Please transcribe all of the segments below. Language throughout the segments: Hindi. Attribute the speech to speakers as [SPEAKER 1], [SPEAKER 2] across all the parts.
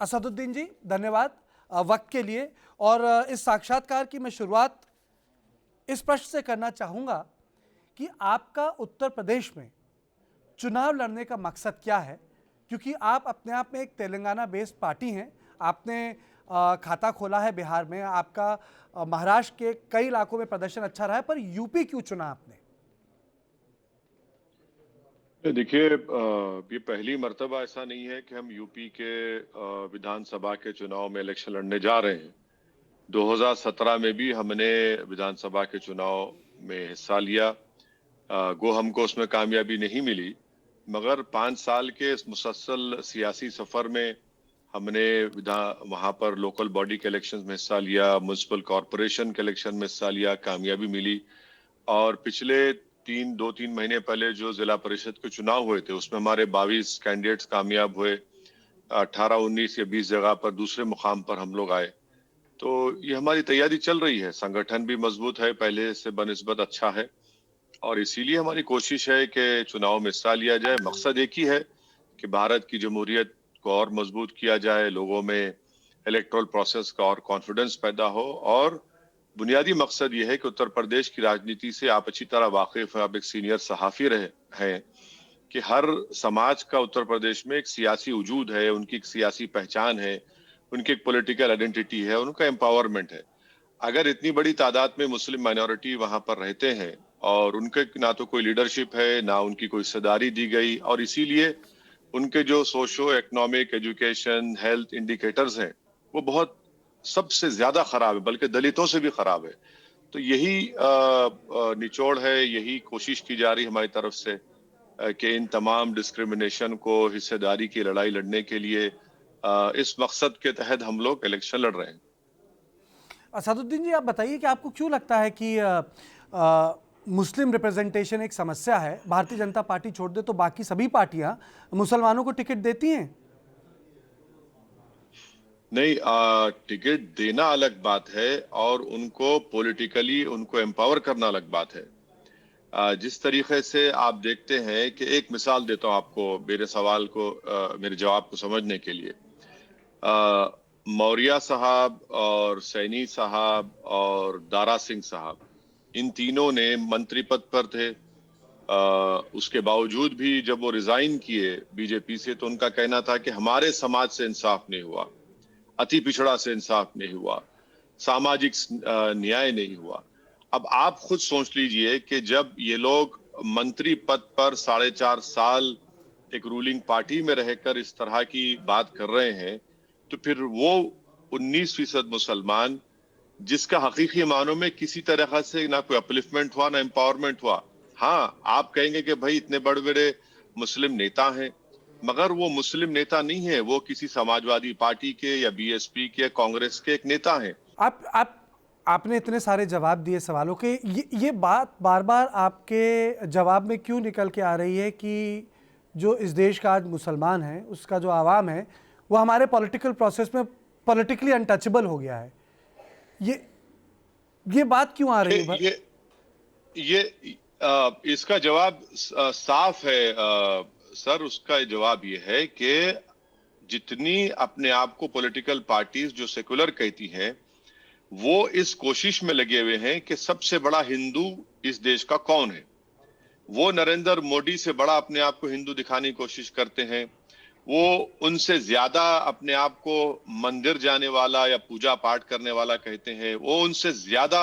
[SPEAKER 1] असदुद्दीन जी, धन्यवाद वक्त के लिए। और इस साक्षात्कार की मैं शुरुआत इस प्रश्न से करना चाहूँगा कि आपका उत्तर प्रदेश में चुनाव लड़ने का मकसद क्या है? क्योंकि आप अपने आप में एक तेलंगाना बेस्ड पार्टी हैं। आपने खाता खोला है बिहार में, आपका महाराष्ट्र के कई इलाकों में प्रदर्शन अच्छा रहा है, पर यूपी क्यों चुना आपने?
[SPEAKER 2] देखिए, ये पहली मर्तबा ऐसा नहीं है कि हम यूपी के विधानसभा के चुनाव में इलेक्शन लड़ने जा रहे हैं। 2017 में भी हमने विधानसभा के चुनाव में हिस्सा लिया। गो हमको उसमें कामयाबी नहीं मिली, मगर 5 साल के इस मुसलसल सियासी सफर में हमने वहां पर लोकल बॉडी के इलेक्शंस में हिस्सा लिया, म्युनिसिपल कॉरपोरेशन के इलेक्शन में हिस्सा लिया, कामयाबी मिली। और पिछले 2-3 महीने पहले जो जिला परिषद के चुनाव हुए थे, उसमें हमारे 22 कैंडिडेट्स कामयाब हुए। 18-19 या 20 जगह पर दूसरे मुकाम पर हम लोग आए। तो ये हमारी तैयारी चल रही है। संगठन भी मजबूत है, पहले से बनिस्बत अच्छा है, और इसीलिए हमारी कोशिश है कि चुनाव में हिस्सा लिया जाए। मकसद एक ही है कि भारत की जमहूरियत को और मजबूत किया जाए, लोगों में इलेक्टोरल प्रोसेस का और कॉन्फिडेंस पैदा हो। और बुनियादी मकसद ये है कि उत्तर प्रदेश की राजनीति से आप अच्छी तरह वाकिफ हैं, आप एक सीनियर सहाफी रहे हैं, कि हर समाज का उत्तर प्रदेश में एक सियासी वजूद है, उनकी एक सियासी पहचान है, उनकी एक पॉलिटिकल आइडेंटिटी है, उनका एम्पावरमेंट है। अगर इतनी बड़ी तादाद में मुस्लिम माइनॉरिटी वहां पर रहते हैं और उनके ना तो कोई लीडरशिप है, ना उनकी कोई हिस्सेदारी दी गई, और इसीलिए उनके जो socio economic, education, health indicators हैं, वो बहुत सबसे ज्यादा खराब है, बल्कि दलितों से भी खराब है। तो यही निचोड़ है, यही कोशिश की जा रही हमारी तरफ से कि इन तमाम डिस्क्रिमिनेशन को, हिस्सेदारी की लड़ाई लड़ने के लिए इस मकसद के तहत हम लोग इलेक्शन लड़ रहे हैं।
[SPEAKER 1] असदुद्दीन जी, आप बताइए कि आपको क्यों लगता है कि मुस्लिम रिप्रेजेंटेशन एक समस्या है? भारतीय जनता पार्टी छोड़ दे तो बाकी सभी पार्टियां मुसलमानों को टिकट देती हैं।
[SPEAKER 2] नहीं, टिकट देना अलग बात है और उनको पॉलिटिकली उनको एम्पावर करना अलग बात है। जिस तरीके से आप देखते हैं कि एक मिसाल देता हूं आपको मेरे सवाल को, मेरे जवाब को समझने के लिए। मौर्य साहब और सैनी साहब और दारा सिंह साहब, इन तीनों ने मंत्री पद पर थे। उसके बावजूद भी जब वो रिजाइन किए बीजेपी से, तो उनका कहना था कि हमारे समाज से इंसाफ नहीं हुआ, अति पिछड़ा से इंसाफ नहीं हुआ, सामाजिक न्याय नहीं हुआ। अब आप खुद सोच लीजिए कि जब ये लोग मंत्री पद पर 4.5 साल एक रूलिंग पार्टी में रहकर इस तरह की बात कर रहे हैं, तो फिर वो 19% मुसलमान, जिसका हकीकी मानों में किसी तरह से ना कोई अपलिफ्टमेंट हुआ, ना एम्पावरमेंट हुआ। हाँ, आप कहेंगे कि भाई इतने बड़े बड़े मुस्लिम नेता हैं, मगर वो मुस्लिम नेता नहीं है, वो किसी समाजवादी पार्टी के या बीएसपी के, कांग्रेस के एक नेता हैं।
[SPEAKER 1] आप आपने इतने सारे जवाब दिए सवालों के, ये बात बार बार आपके जवाब में क्यों निकल के आ रही है कि जो इस देश का आज मुसलमान है, उसका जो आवाम है, वो हमारे पॉलिटिकल प्रोसेस में पॉलिटिकली अनटचेबल हो गया है? ये ये बात क्यों आ रही है?
[SPEAKER 2] इसका जवाब साफ है, सर। उसका जवाब ये है कि जितनी अपने आप को पॉलिटिकल पार्टीज जो सेकुलर कहती हैं, वो इस कोशिश में लगे हुए हैं कि सबसे बड़ा हिंदू इस देश का कौन है। वो नरेंद्र मोदी से बड़ा अपने आप को हिंदू दिखाने की कोशिश करते हैं। वो उनसे ज्यादा अपने आप को मंदिर जाने वाला या पूजा पाठ करने वाला कहते हैं। वो उनसे ज्यादा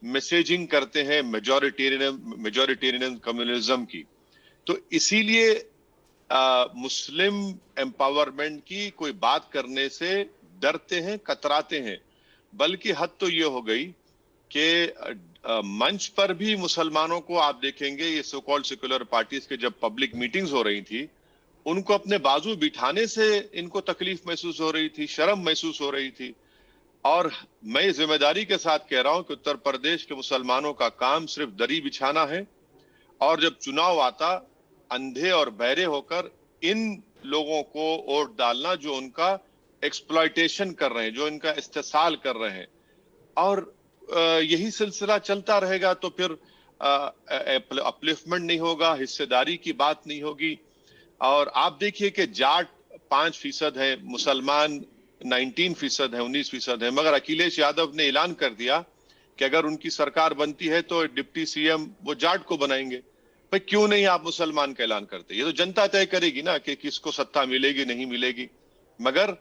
[SPEAKER 2] मैसेजिंग करते हैं मेजोरिटेरियन कम्युनिज्म की। तो इसीलिए मुस्लिम एम्पावरमेंट की कोई बात करने से डरते हैं, कतराते हैं। बल्कि हद तो ये हो गई कि मंच पर भी मुसलमानों को आप देखेंगे, ये सो कॉल्ड सेक्युलर पार्टीज के जब पब्लिक मीटिंग्स हो रही थी, उनको अपने बाजू बिठाने से इनको तकलीफ महसूस हो रही थी, शर्म महसूस हो रही थी। और मैं जिम्मेदारी के साथ कह रहा हूं कि उत्तर प्रदेश के मुसलमानों का काम सिर्फ दरी बिछाना है, और जब चुनाव आता, अंधे और बहरे होकर इन लोगों को वोट डालना जो उनका एक्सप्लॉयटेशन कर रहे हैं, जो इनका इस्तेसाल कर रहे हैं। और यही सिलसिला चलता रहेगा तो फिर अपलिफ्टमेंट नहीं होगा, हिस्सेदारी की बात नहीं होगी। और आप देखिए कि जाट 5% है, मुसलमान 19% है, 19% है, मगर अखिलेश यादव ने ऐलान कर दिया कि अगर उनकी सरकार बनती है तो डिप्टी सीएम वो जाट को बनाएंगे। भाई क्यों नहीं आप मुसलमान का ऐलान करते? ये तो जनता तय करेगी ना कि किसको सत्ता मिलेगी नहीं मिलेगी। मगर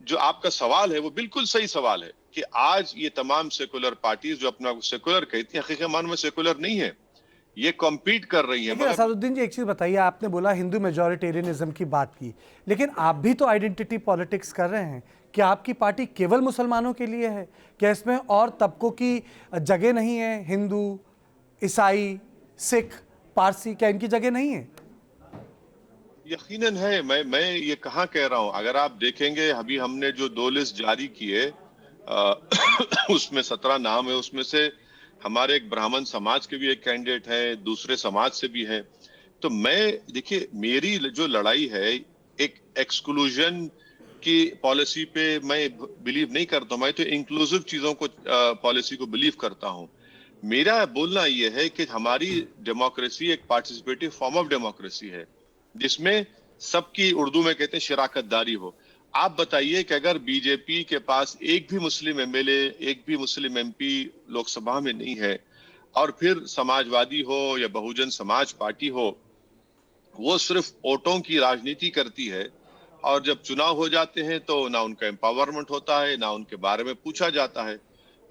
[SPEAKER 2] जो आपका सवाल है वो बिल्कुल सही सवाल है कि आज ये तमाम सेकुलर पार्टीज जो अपना सेकुलर कहती हैं, हकीकत मानों में सेकुलर नहीं है, ये कॉम्पीट कर रही है।
[SPEAKER 1] लेकिन असादुद्दीन जी, एक चीज बताइए, आपने बोला हिंदू मेजॉरिटेरियनिज्म की बात की, लेकिन आप भी तो आइडेंटिटी पॉलिटिक्स कर रहे हैं। क्या आपकी पार्टी केवल मुसलमानों के लिए है? क्या इसमें और तबकों की जगह नहीं है? हिंदू, ईसाई, सिख, पारसी, क्या इनकी जगह नहीं है?
[SPEAKER 2] यकीनन है। मैं ये कहाँ कह रहा हूं, अगर आप देखेंगे अभी हमने जो 2 लिस्ट जारी किए उसमें 17 नाम है, उसमें से हमारे एक ब्राह्मण समाज के भी एक कैंडिडेट है, दूसरे समाज से भी है। तो मैं देखिए, मेरी जो लड़ाई है एक एक्सक्लूजन की पॉलिसी पे मैं बिलीव नहीं करता हूं, मैं तो इंक्लूसिव चीजों को पॉलिसी को बिलीव करता हूं। मेरा बोलना यह है कि हमारी डेमोक्रेसी एक पार्टिसिपेटिव फॉर्म ऑफ डेमोक्रेसी है जिसमें सबकी, उर्दू में कहते हैं, शराकतदारी हो। आप बताइए कि अगर बीजेपी के पास एक भी मुस्लिम एमएलए, एक भी मुस्लिम एमपी लोकसभा में नहीं है, और फिर समाजवादी हो या बहुजन समाज पार्टी हो, वो सिर्फ वोटों की राजनीति करती है, और जब चुनाव हो जाते हैं तो ना उनका एम्पावरमेंट होता है, ना उनके बारे में पूछा जाता है।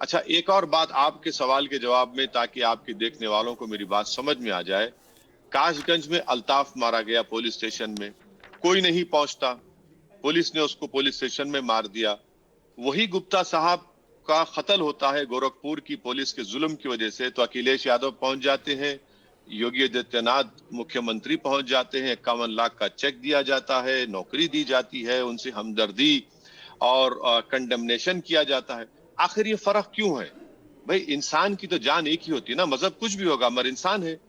[SPEAKER 2] अच्छा, एक और बात आपके सवाल के जवाब में, ताकि आपके देखने वालों को मेरी बात समझ में आ जाए। कासगंज में अल्ताफ मारा गया पुलिस स्टेशन में, कोई नहीं पहुंचता, पुलिस ने उसको पुलिस स्टेशन में मार दिया। वही गुप्ता साहब का कत्ल होता है गोरखपुर की पुलिस के जुल्म की वजह से, तो अखिलेश यादव पहुंच जाते हैं, योगी आदित्यनाथ मुख्यमंत्री पहुंच जाते हैं, 51 लाख का चेक दिया जाता है, नौकरी दी जाती है, उनसे हमदर्दी और कंडेमनेशन किया जाता है। आखिर ये फर्क क्यों है? भाई इंसान की तो जान एक ही होती है ना, मजहब कुछ भी होगा मगर इंसान है।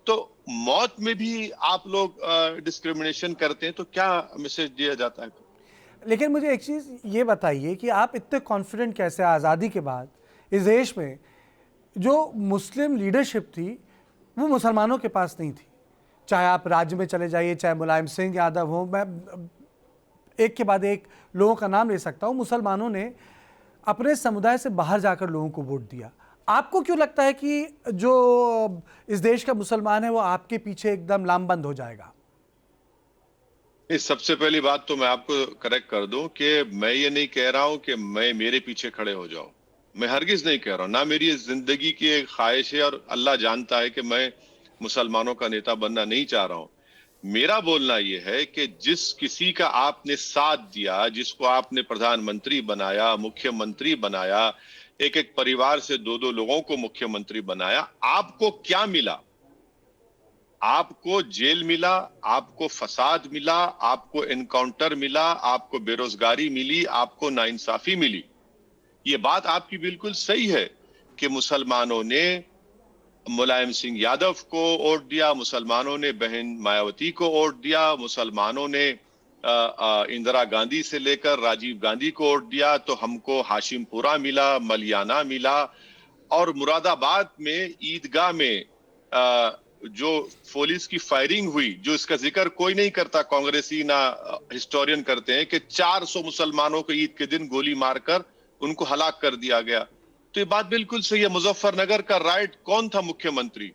[SPEAKER 2] तो मौत में भी आप लोग डिस्क्रिमिनेशन करते हैं, तो क्या मैसेज दिया जाता है?
[SPEAKER 1] लेकिन मुझे एक चीज़ ये बताइए कि आप इतने कॉन्फिडेंट कैसे, आज़ादी के बाद इस देश में जो मुस्लिम लीडरशिप थी वो मुसलमानों के पास नहीं थी? चाहे आप राज्य में चले जाइए, चाहे मुलायम सिंह यादव हो, मैं एक के बाद एक लोगों का नाम ले सकता हूँ, मुसलमानों ने अपने समुदाय से बाहर जाकर लोगों को वोट दिया। आपको क्यों लगता है कि जो इस देश का मुसलमान है वो आपके पीछे एकदम लामबंद हो जाएगा?
[SPEAKER 2] इस सबसे पहली बात तो मैं आपको करेक्ट कर दूं कि मैं ये नहीं कह रहा हूं कि मैं मेरे पीछे खड़े हो जाऊं। मैं हरगिज नहीं कह रहा हूं, ना मेरी जिंदगी की एक ख्वाहिश है, और अल्लाह जानता है कि मैं मुसलमानों का नेता बनना नहीं चाह रहा हूं। मेरा बोलना यह है कि जिस किसी का आपने साथ दिया, जिसको आपने प्रधानमंत्री बनाया, मुख्यमंत्री बनाया, एक एक परिवार से 2-2 लोगों को मुख्यमंत्री बनाया, आपको क्या मिला? आपको जेल मिला, आपको फसाद मिला, आपको एनकाउंटर मिला, आपको बेरोजगारी मिली, आपको नाइंसाफी मिली। ये बात आपकी बिल्कुल सही है कि मुसलमानों ने मुलायम सिंह यादव को वोट दिया, मुसलमानों ने बहन मायावती को वोट दिया, मुसलमानों ने इंदिरा गांधी से लेकर राजीव गांधी को वोट दिया, तो हमको हाशिमपुरा मिला, मलियाना मिला, और मुरादाबाद में ईदगाह में जो पुलिस की फायरिंग हुई, जो इसका जिक्र कोई नहीं करता, कांग्रेसी ना हिस्टोरियन करते हैं, कि 400 मुसलमानों को ईद के दिन गोली मारकर उनको हलाक कर दिया गया। तो ये बात बिल्कुल सही है। मुजफ्फरनगर का राइट कौन था मुख्यमंत्री?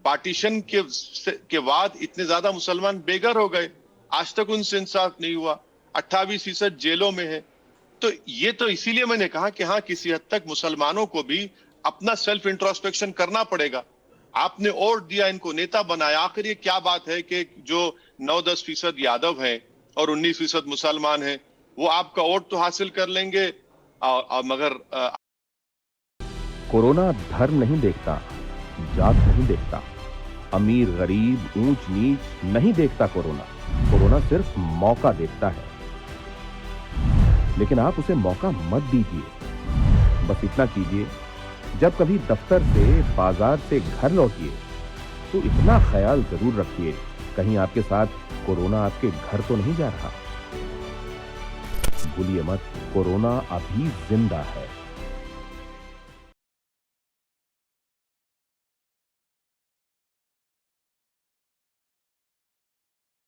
[SPEAKER 2] पार्टीशन के बाद इतने ज्यादा मुसलमान बेघर हो गए, आज तक उनसे इंसाफ नहीं हुआ, 28% जेलों में है। तो ये तो इसीलिए मैंने कहा कि हाँ, किसी हद तक मुसलमानों को भी अपना सेल्फ इंट्रोस्पेक्शन करना पड़ेगा। आपने वोट दिया, इनको नेता बनाया, आखिर ये क्या बात है कि जो 9-10% यादव हैं और 19% मुसलमान हैं, वो आपका वोट तो हासिल कर लेंगे, मगर
[SPEAKER 3] कोरोना धर्म नहीं देखता, जात नहीं देखता, अमीर गरीब ऊंच नीच नहीं देखता। कोरोना सिर्फ मौका देखता है, लेकिन आप उसे मौका मत दीजिए। बस इतना कीजिए, जब कभी दफ्तर से, बाजार से घर लौटिए तो इतना ख्याल जरूर रखिए कहीं आपके साथ कोरोना आपके घर तो नहीं जा रहा। भूलिए मत, कोरोना अभी जिंदा है।